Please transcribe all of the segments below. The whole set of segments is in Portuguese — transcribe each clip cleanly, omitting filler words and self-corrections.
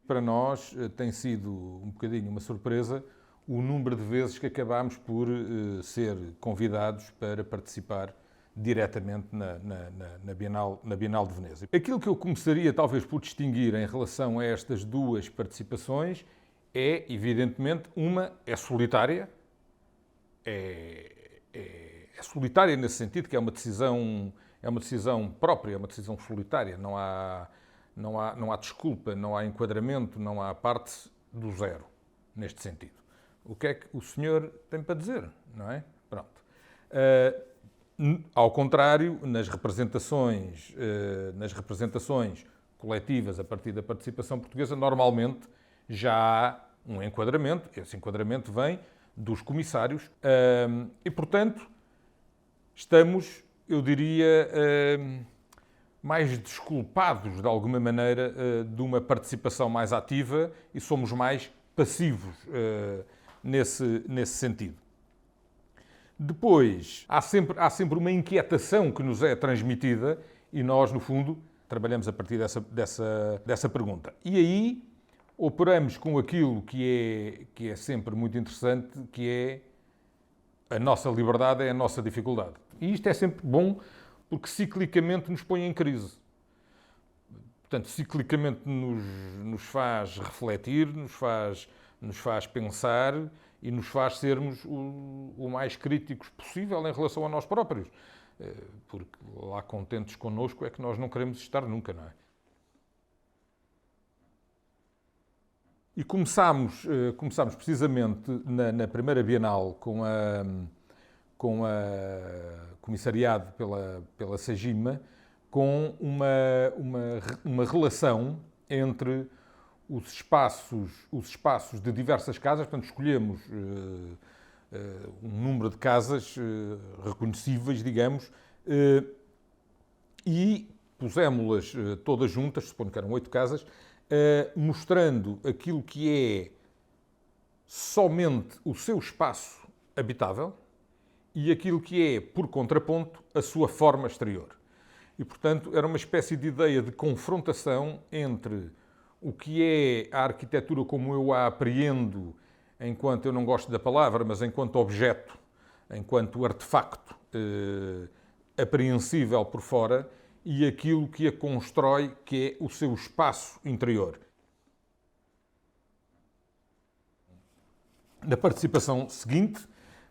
Para nós tem sido um bocadinho uma surpresa o número de vezes que acabámos por ser convidados para participar diretamente na Bienal de Veneza. Aquilo que eu começaria talvez por distinguir em relação a estas duas participações é, evidentemente, uma é solitária, é solitária nesse sentido que é uma decisão própria, é uma decisão solitária, não há desculpa, não há enquadramento, não há parte do zero, neste sentido. O que é que o senhor tem para dizer, não é? Pronto. Ao contrário, nas representações coletivas a partir da participação portuguesa, normalmente já há um enquadramento, esse enquadramento vem dos comissários e, portanto, estamos, eu diria, mais desculpados, de alguma maneira, de uma participação mais ativa e somos mais passivos nesse sentido. Depois, há sempre uma inquietação que nos é transmitida e nós, no fundo, trabalhamos a partir dessa pergunta. E aí operamos com aquilo que é sempre muito interessante, que é a nossa liberdade, é a nossa dificuldade. E isto é sempre bom porque ciclicamente nos põe em crise. Portanto, ciclicamente nos faz refletir, nos faz pensar e nos faz sermos o mais críticos possível em relação a nós próprios. Porque lá contentes connosco é que nós não queremos estar nunca, não é? E começámos precisamente na primeira Bienal com comissariado pela SEGIMA, com uma relação entre os espaços de diversas casas, portanto escolhemos um número de casas reconhecíveis, digamos, e pusemos-las todas juntas, supondo que eram 8 casas, mostrando aquilo que é somente o seu espaço habitável e aquilo que é, por contraponto, a sua forma exterior. E, portanto, era uma espécie de ideia de confrontação entre o que é a arquitetura como eu a apreendo, enquanto eu não gosto da palavra, mas enquanto objeto, enquanto artefacto apreensível por fora, e aquilo que a constrói, que é o seu espaço interior. Na participação seguinte,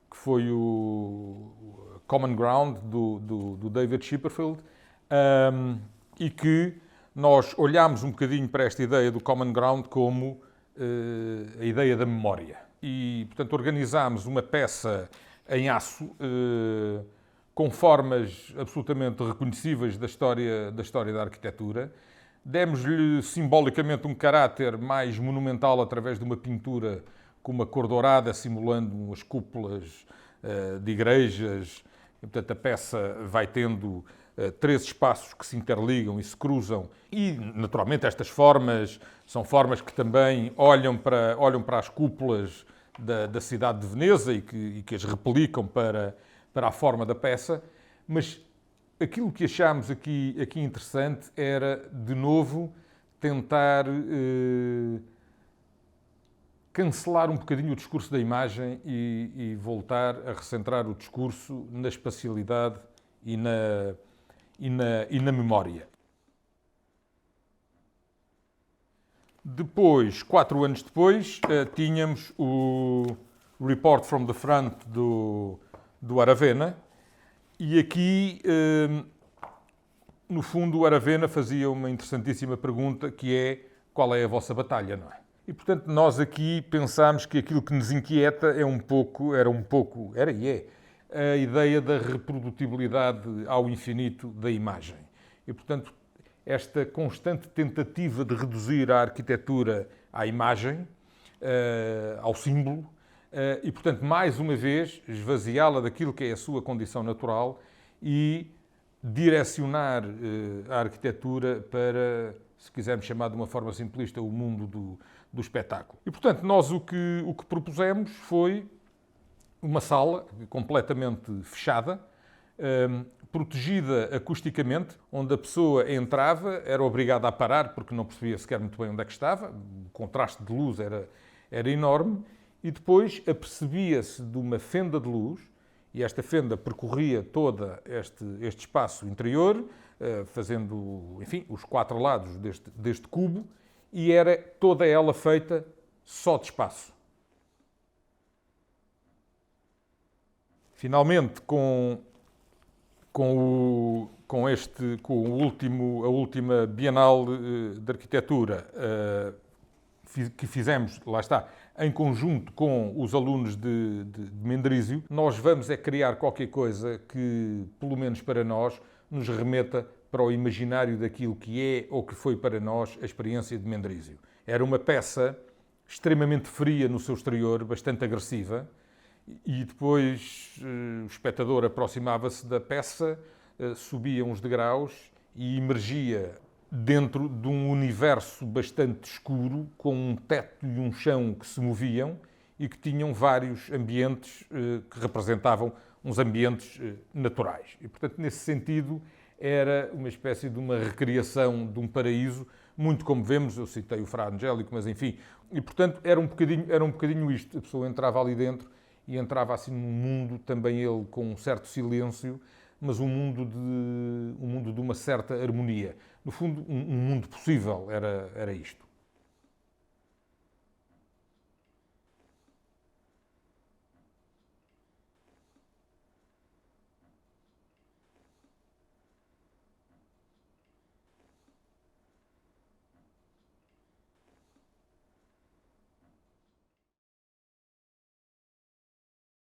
que foi o Common Ground do David Chipperfield, e que nós olhámos um bocadinho para esta ideia do Common Ground como a ideia da memória. E, portanto, organizámos uma peça em aço com formas absolutamente reconhecíveis da história da arquitetura. Demos-lhe simbolicamente um caráter mais monumental através de uma pintura com uma cor dourada, simulando as cúpulas de igrejas. E, portanto, a peça vai tendo 3 espaços que se interligam e se cruzam. E, naturalmente, estas formas são formas que também olham para as cúpulas da cidade de Veneza e que as replicam para a forma da peça. Mas aquilo que achámos aqui interessante era, de novo, tentar cancelar um bocadinho o discurso da imagem e voltar a recentrar o discurso na espacialidade e na memória. Depois, 4 anos depois, tínhamos o Report from the Front do Aravena, e aqui, no fundo, o Aravena fazia uma interessantíssima pergunta, que é: qual é a vossa batalha, não é? E, portanto, nós aqui pensámos que aquilo que nos inquieta era a ideia da reprodutibilidade ao infinito da imagem. E, portanto, esta constante tentativa de reduzir a arquitetura à imagem, ao símbolo, e, portanto, mais uma vez, esvaziá-la daquilo que é a sua condição natural e direcionar a arquitetura para, se quisermos chamar de uma forma simplista, o mundo do espetáculo. E, portanto, nós o que propusemos foi uma sala completamente fechada, protegida acusticamente, onde a pessoa entrava, era obrigada a parar porque não percebia sequer muito bem onde é que estava, contraste de luz era enorme, e depois apercebia-se de uma fenda de luz, e esta fenda percorria todo este espaço interior, fazendo, enfim, os 4 lados deste cubo, e era toda ela feita só de espaço. Finalmente, com a última Bienal de Arquitetura que fizemos, lá está, em conjunto com os alunos de Mendrisio, nós vamos criar qualquer coisa que, pelo menos para nós, nos remeta para o imaginário daquilo que é ou que foi para nós a experiência de Mendrisio. Era uma peça extremamente fria no seu exterior, bastante agressiva, e depois o espectador aproximava-se da peça, subia uns degraus e emergia dentro de um universo bastante escuro, com um teto e um chão que se moviam e que tinham vários ambientes que representavam uns ambientes naturais. E, portanto, nesse sentido, era uma espécie de uma recriação de um paraíso, muito como vemos, eu citei o Fra Angélico, mas enfim, e portanto era um bocadinho isto, a pessoa entrava ali dentro e entrava assim num mundo, também ele com um certo silêncio, mas um mundo de uma certa harmonia. No fundo, um mundo possível era isto.